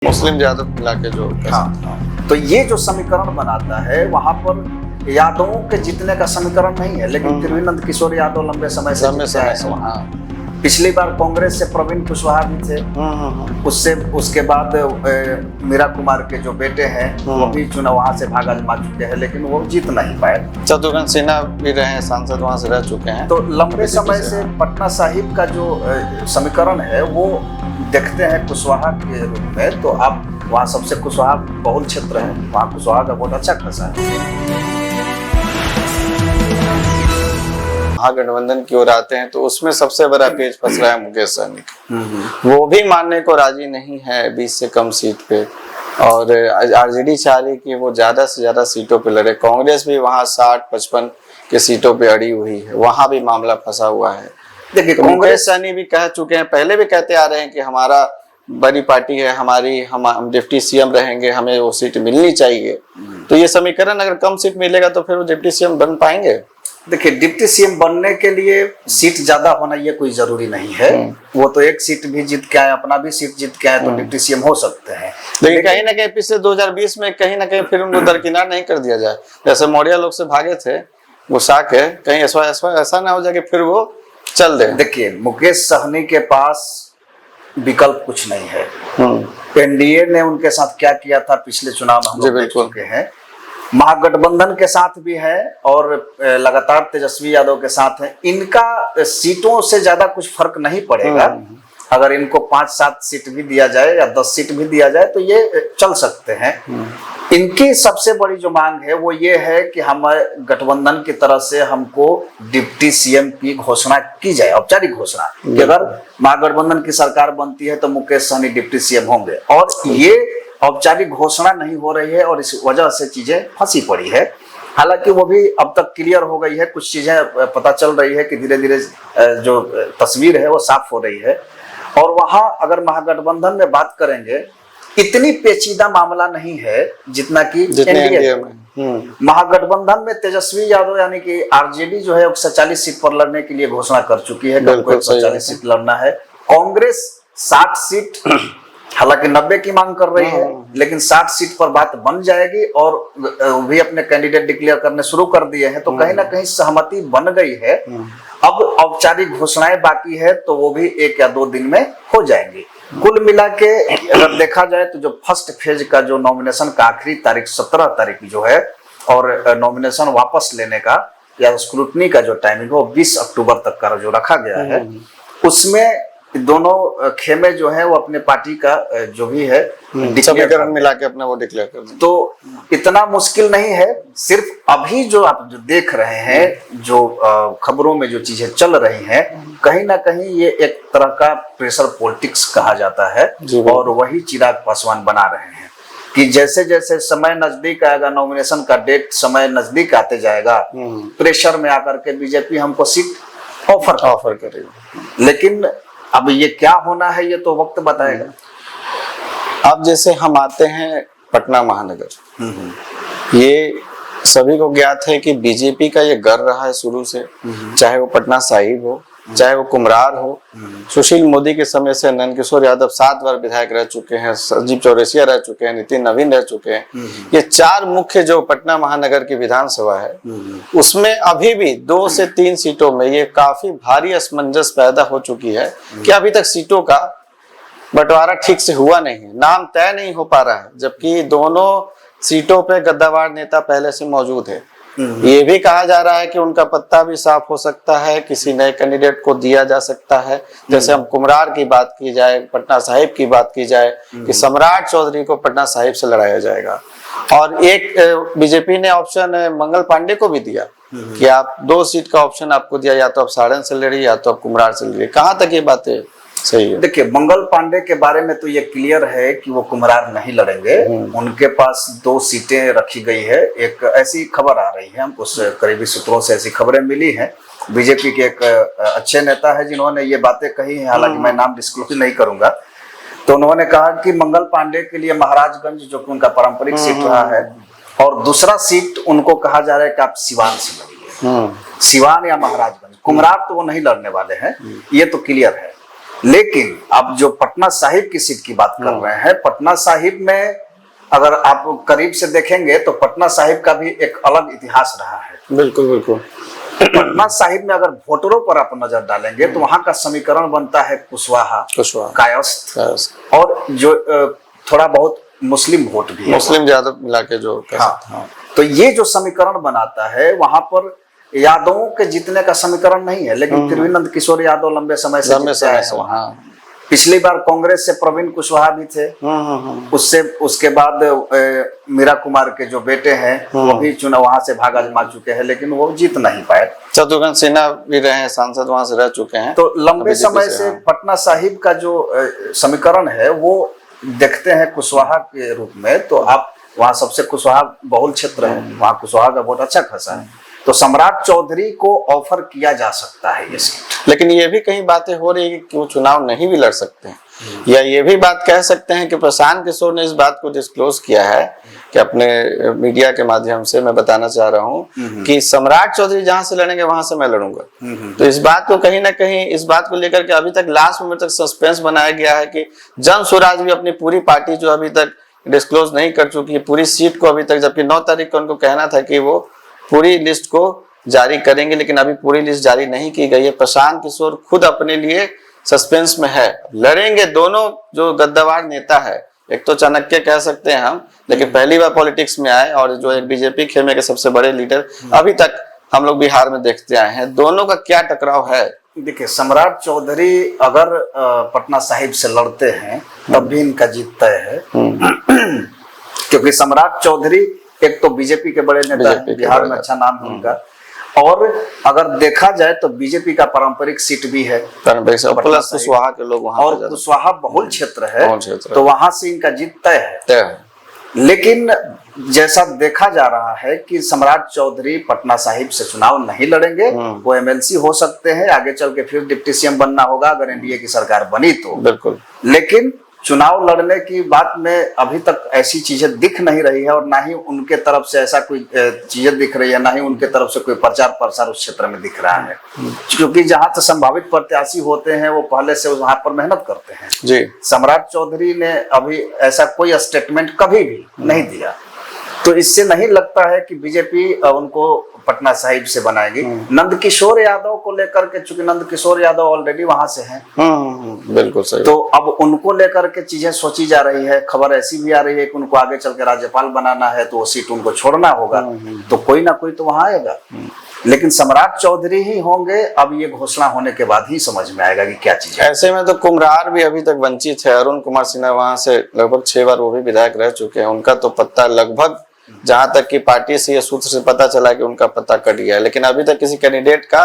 मुस्लिम यादव मिला के जो हाँ, तो ये जो समीकरण बनाता है वहां पर यादवों के जीतने का समीकरण नहीं है, लेकिन फिर भी नंद किशोर यादव लंबे समय से जीते हैं वहाँ। पिछली बार कांग्रेस से प्रवीण कुशवाहा भी थे, उससे उसके बाद मीरा कुमार के जो बेटे हैं वो भी चुनाव वहां से भाग आजमा चुके हैं, लेकिन वो जीत नहीं पाए। शत्रुघ्न सिन्हा भी रहे हैं, सांसद वहां से रह चुके हैं। तो लंबे समय से पटना साहिब का जो समीकरण है वो देखते हैं कुशवाहा के रूप में, तो आप वहाँ सबसे कुशवाहा बहुल क्षेत्र है, वहाँ कुशवाहा का वोट अच्छा खासा है। महागठबंधन की ओर आते हैं तो उसमें सबसे बड़ा पेच फंस रहा है मुकेश सहनी। वो भी मानने को राजी नहीं है 20 से कम सीट पे, और आरजेडी चाह रही कि वो ज्यादा से ज्यादा सीटों पे लड़े। कांग्रेस भी वहाँ 60-55 के सीटों पे अड़ी हुई है, वहां भी मामला फंसा हुआ है। देखिए तो मुकेश सहनी भी कह चुके हैं, पहले भी कहते आ रहे हैं कि हमारा बड़ी पार्टी है, हम डिप्टी सीएम रहेंगे, हमें वो सीट मिलनी चाहिए। तो ये समीकरण अगर कम सीट मिलेगा तो फिर वो डिप्टी सीएम बन पाएंगे? देखिए, डिप्टी सीएम बनने के लिए सीट ज्यादा होना ये कोई जरूरी नहीं है। वो तो एक सीट भी जीत के आए, अपना भी सीट जीत के आए तो डिप्टी सीएम हो सकते हैं। लेकिन कहीं ना कहीं पिछले 2020 में कहीं ना कहीं फिर उनको दरकिनार नहीं कर दिया जाए, जैसे मौर्य लोग से भागे थे गुस्सा के, कहीं ऐसा ना हो जाए कि फिर वो चल दे। देखिए, मुकेश सहनी के पास विकल्प कुछ नहीं है। एनडीए ने उनके साथ क्या किया था पिछले चुनाव में हम लोग देख चुके हैं। महागठबंधन के साथ भी है और लगातार तेजस्वी यादव के साथ है। इनका सीटों से ज्यादा कुछ फर्क नहीं पड़ेगा। अगर इनको 5-7 सीट भी दिया जाए या 10 सीट भी दिया जाए तो ये चल सकते हैं। इनकी सबसे बड़ी जो मांग है वो ये है कि हमारे गठबंधन की तरफ से हमको डिप्टी सीएम की घोषणा की जाए, औपचारिक घोषणा कि अगर महागठबंधन की सरकार बनती है तो मुकेश सहनी डिप्टी सीएम होंगे। और ये औपचारिक घोषणा नहीं हो रही है और इस वजह से चीजें फंसी पड़ी है। हालांकि वो भी अब तक क्लियर हो गई है, कुछ चीजें पता चल रही है कि धीरे धीरे जो तस्वीर है वो साफ हो रही है। और वहां अगर महागठबंधन में बात करेंगे, इतनी पेचीदा मामला नहीं है जितना कि एनडीए में। महागठबंधन में तेजस्वी यादव यानी कि आरजेडी जो है 140 सीट पर लड़ने के लिए घोषणा कर चुकी है, 140 सीट लड़ना है। कांग्रेस 60 सीट, हालांकि 90 की मांग कर रही है, लेकिन 60 सीट पर बात बन जाएगी और भी अपने कैंडिडेट डिक्लेयर करने शुरू कर दिए हैं। तो कहीं ना कहीं सहमति बन गई है। अब औपचारिक घोषणाएं बाकी है तो वो भी 1 या 2 दिन में हो जाएंगी। कुल मिला के अगर देखा जाए तो जो फर्स्ट फेज का जो नॉमिनेशन का आखिरी तारीख 17 तारीख जो है, और नॉमिनेशन वापस लेने का या स्क्रूटनी का जो टाइमिंग हो 20 अक्टूबर तक का जो रखा गया है, उसमें दोनों खेमे जो है वो अपने पार्टी का जो भी है समीकरण मिला के अपना वो डिक्लेयर कर दें। तो इतना मुश्किल नहीं है। सिर्फ अभी जो आप जो देख रहे हैं, जो खबरों में जो चीजें चल रही हैं, कहीं ना कहीं ये एक तरह का प्रेशर पॉलिटिक्स कहा जाता है और वही चिराग पासवान बना रहे हैं कि जैसे जैसे समय नजदीक आएगा, नॉमिनेशन का डेट समय नजदीक आते जाएगा, प्रेशर में आकर के बीजेपी हमको सीट ऑफर करेगी। लेकिन अब ये क्या होना है ये तो वक्त बताएगा। अब जैसे हम आते हैं पटना महानगर, ये सभी को ज्ञात है कि बीजेपी का ये गर रहा है शुरू से, चाहे वो पटना साहिब हो, चाहे वो कुम्हरार हो। सुशील मोदी के समय से नंद किशोर यादव 7 बार विधायक रह चुके हैं, संजीव चौरसिया रह चुके हैं, नितिन नवीन रह चुके हैं। ये 4 मुख्य जो पटना महानगर की विधानसभा है, उसमें अभी भी 2 से 3 सीटों में ये काफी भारी असमंजस पैदा हो चुकी है कि अभी तक सीटों का बंटवारा ठीक से हुआ नहीं है, नाम तय नहीं हो पा रहा है, जबकि दोनों सीटों पे गद्दावार नेता पहले से मौजूद है। ये भी कहा जा रहा है कि उनका पत्ता भी साफ हो सकता है, किसी नए कैंडिडेट को दिया जा सकता है। जैसे हम कुम्हरार की बात की जाए, पटना साहिब की बात की जाए कि सम्राट चौधरी को पटना साहिब से लड़ाया जाएगा। और एक बीजेपी ने ऑप्शन मंगल पांडे को भी दिया कि आप 2 सीट का ऑप्शन आपको दिया, या तो आप सारण से लड़िए या तो आप कुम्हरार से लड़िए। कहाँ तक ये बातें सही है? देखिए, मंगल पांडे के बारे में तो ये क्लियर है कि वो कुम्हरार नहीं लड़ेंगे। उनके पास 2 सीटें रखी गई है। एक ऐसी खबर आ रही है, हमको करीबी सूत्रों से ऐसी खबरें मिली हैं। बीजेपी के एक अच्छे नेता है जिन्होंने ये बातें कही हैं, हालांकि मैं नाम डिस्क्लोज नहीं करूंगा। तो उन्होंने कहा कि मंगल पांडे के लिए महाराजगंज जो कि उनका पारंपरिक सीट रहा है, और दूसरा सीट उनको कहा जा रहा है कि आप सिवान से लड़िए, सिवान या महाराजगंज। कुम्हरार तो वो नहीं लड़ने वाले हैं, ये तो क्लियर है। लेकिन अब जो पटना साहिब की सीट की बात कर रहे हैं, पटना साहिब में अगर आप करीब से देखेंगे तो पटना साहिब का भी एक अलग इतिहास रहा है। बिल्कुल बिल्कुल। पटना साहिब में अगर वोटरों पर आप नजर डालेंगे तो वहां का समीकरण बनता है कुशवाहा, कायस्थ और जो थोड़ा बहुत मुस्लिम वोट भी है, मुस्लिम ज्यादा मिला के जो हाँ। तो ये जो समीकरण बनाता है वहां पर यादवों के जीतने का समीकरण नहीं है, लेकिन फिर भी नंद किशोर यादव लंबे समय से पिछली बार कांग्रेस से प्रवीण कुशवाहा भी थे, उससे उसके बाद मीरा कुमार के जो बेटे हैं वो भी चुनाव वहां से भाग आजमा चुके हैं, लेकिन वो जीत नहीं पाए। शत्रुघ्न सिन्हा भी रहे हैं सांसद, वहां से रह चुके हैं। तो लंबे समय से पटना साहिब का जो समीकरण है वो देखते हैं कुशवाहा के रूप में, तो आप वहाँ सबसे कुशवाहा बहुल क्षेत्र है, वहाँ कुशवाहा का वोट अच्छा खासा है, तो सम्राट चौधरी को ऑफर किया जा सकता है ये सीट। लेकिन ये भी कई बातें हो रही है कि वो चुनाव नहीं भी लड़ सकते हैं, या ये भी बात कह सकते हैं कि प्रशांत किशोर ने इस बात को डिस्क्लोज किया है कि अपने मीडिया के माध्यम से मैं बताना चाह रहा हूँ कि सम्राट चौधरी जहां से लड़ेंगे वहां से मैं लड़ूंगा। तो इस बात को कहीं ना कहीं इस बात को लेकर के अभी तक लास्ट मोमेंट तक सस्पेंस बनाया गया है कि जन स्वराज भी अपनी पूरी पार्टी जो अभी तक डिस्क्लोज नहीं कर चुकी है पूरी सीट को अभी तक, जबकि 9 तारीख को उनको कहना था कि वो पूरी लिस्ट को जारी करेंगे, लेकिन अभी पूरी लिस्ट जारी नहीं की गई है। प्रशांत किशोर खुद अपने लिए सस्पेंस में है। लड़ेंगे दोनों जो गद्दावर नेता है, एक तो चाणक्य कह सकते हैं हम, लेकिन पहली बार पॉलिटिक्स में आए, और जो एक बीजेपी खेमे के सबसे बड़े लीडर अभी तक हम लोग बिहार में देखते आए हैं, दोनों का क्या टकराव है। देखिए, सम्राट चौधरी अगर पटना साहिब से लड़ते हैं तब भी इनका जीत तय है, क्योंकि सम्राट चौधरी एक तो बीजेपी के बड़े नेता हैं, बिहार में अच्छा नाम है उनका, और अगर देखा जाए तो बीजेपी का पारंपरिक सीट भी है, प्लस कुशवाहा के लोग वहां, और कुशवाहा बहुल क्षेत्र है, तो वहां से इनका जीत तय है। लेकिन जैसा देखा जा रहा है कि सम्राट चौधरी पटना साहिब से चुनाव नहीं लड़ेंगे, वो एमएलसी हो सकते हैं, आगे चल के फिर डिप्टी सीएम बनना होगा अगर एनडीए की सरकार बनी तो। बिल्कुल। लेकिन चुनाव लड़ने की बात में अभी तक ऐसी चीजें दिख नहीं रही है, और ना ही उनके तरफ से ऐसा कोई चीजें दिख रही है, ना ही उनके तरफ से कोई प्रचार प्रसार उस क्षेत्र में दिख रहा है, क्योंकि जहां तक संभावित प्रत्याशी होते हैं वो पहले से वहां पर मेहनत करते हैं जी। सम्राट चौधरी ने अभी ऐसा कोई स्टेटमेंट कभी भी नहीं दिया, तो इससे नहीं लगता है कि बीजेपी उनको पटना साहिब से बनाएगी। नंद किशोर यादव को लेकर के, चूंकि नंद किशोर यादव ऑलरेडी वहां से हैं, बिल्कुल सही, तो अब उनको लेकर के चीजें सोची जा रही है। खबर ऐसी भी आ रही है कि उनको आगे चल के राज्यपाल बनाना है, तो वो सीट उनको छोड़ना होगा, तो कोई ना कोई तो वहां आएगा। लेकिन सम्राट चौधरी ही होंगे, अब ये घोषणा होने के बाद ही समझ में आएगा कि क्या चीज है। ऐसे में तो कुम्हरार भी अभी तक वंचित है। अरुण कुमार सिन्हा वहां से लगभग 6 बार वो भी विधायक रह चुके हैं, उनका तो पत्ता लगभग, जहां तक कि पार्टी से ये सूत्र से पता चला कि उनका पता कट गया है, लेकिन अभी तक किसी कैंडिडेट का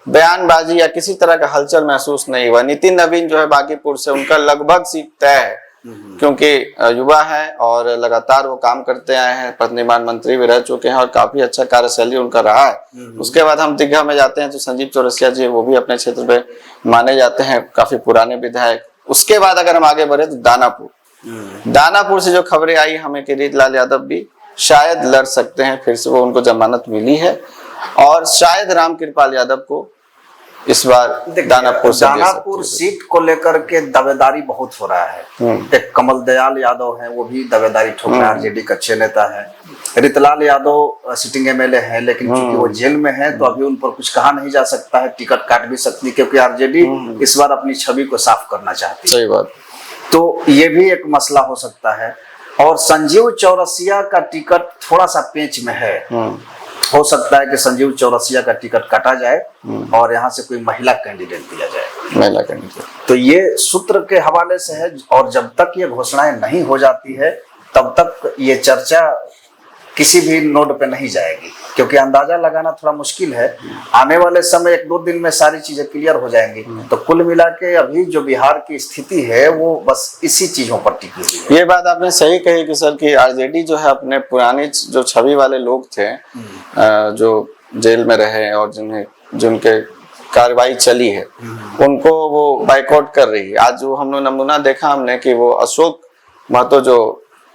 बयानबाजी या किसी तरह का हलचल महसूस नहीं हुआ। नितिन नवीन जो है बागीपुर से, उनका लगभग सीट तय है, क्योंकि युवा है और लगातार वो काम करते आए हैं, प्रतिनिधिमान मंत्री भी रह चुके हैं और काफी अच्छा कार्यशैली उनका रहा है। उसके बाद हम दीघा में जाते हैं तो संजीव चौरसिया जी, वो भी अपने क्षेत्र में माने जाते हैं काफी पुराने विधायक। उसके बाद अगर हम आगे बढ़े तो दानापुर से जो खबरें आई हमें कि रीतलाल यादव भी शायद लड़ सकते हैं, फिर से वो उनको जमानत मिली है, और शायद रामकृपाल यादव को इस बार दानापुर सीट को लेकर के दावेदारी बहुत हो रहा है। एक कमल दयाल यादव है, वो भी दावेदारी ठोक रहे हैं, आरजेडी के अच्छे नेता है। रीतलाल यादव सिटिंग एमएलए है, लेकिन क्योंकि वो जेल में है तो अभी उन पर कुछ कहा नहीं जा सकता है, टिकट काट भी सकती है, क्योंकि आरजेडी इस बार अपनी छवि को साफ करना चाहती है। सही बात। तो ये भी एक मसला हो सकता है। और संजीव चौरसिया का टिकट थोड़ा सा पेंच में है, हो सकता है कि संजीव चौरसिया का टिकट काटा जाए और यहाँ से कोई महिला कैंडिडेट दिया जाए, महिला कैंडिडेट। तो ये सूत्र के हवाले से है, और जब तक ये घोषणाएं नहीं हो जाती है तब तक ये चर्चा किसी भी नोड पे नहीं जाएगी, क्योंकि अंदाजा लगाना थोड़ा मुश्किल है। आने वाले समय 1-2 दिन में सारी चीजें क्लियर हो जाएंगी। तो कुल मिला के अभी जो बिहार की स्थिति है वो बस इसी चीजों पर टिकी हुई है। ये बात आपने सही कही कि सर कि आरजेडी जो है अपने पुरानी जो छवि वाले लोग थे, जो जेल में रहे और जिनके कार्रवाई चली है, उनको वो बाइकआउट कर रही है। आज जो हम लोग नमूना देखा हमने कि वो अशोक महतो जो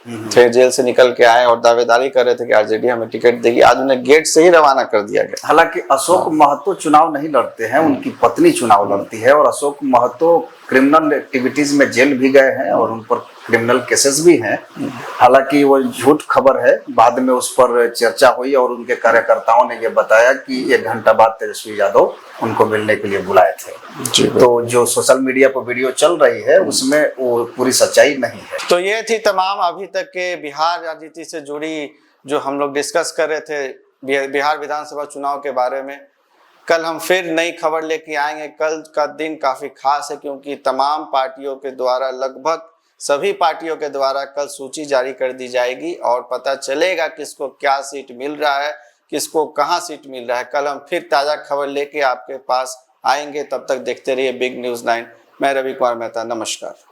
थे, जेल से निकल के आए और दावेदारी कर रहे थे कि आरजेडी हमें टिकट देगी। आज उन्हें गेट से ही रवाना कर दिया गया। हालांकि अशोक महतो चुनाव नहीं लड़ते हैं, उनकी पत्नी चुनाव लड़ती है, और अशोक महतो क्रिमिनल एक्टिविटीज में जेल भी गए हैं और उन पर क्रिमिनल केसेस भी हैं। हालांकि वो झूठ खबर है, बाद में उस पर चर्चा हुई और उनके कार्यकर्ताओं ने ये बताया कि 1 घंटा बाद तेजस्वी यादव उनको मिलने के लिए बुलाए थे। तो जो सोशल मीडिया पर वीडियो चल रही है उसमें वो पूरी सच्चाई नहीं है। तो ये थी तमाम अभी तक के बिहार राजनीति से जुड़ी जो हम लोग डिस्कस कर रहे थे बिहार विधानसभा चुनाव के बारे में। कल हम फिर नई खबर लेके आएंगे। कल का दिन काफी खास है क्योंकि तमाम पार्टियों के द्वारा, लगभग सभी पार्टियों के द्वारा कल सूची जारी कर दी जाएगी और पता चलेगा किसको क्या सीट मिल रहा है, किसको कहां सीट मिल रहा है। कल हम फिर ताजा खबर लेके आपके पास आएंगे। तब तक देखते रहिए बिग न्यूज़ 9। मैं रवि कुमार मेहता, नमस्कार।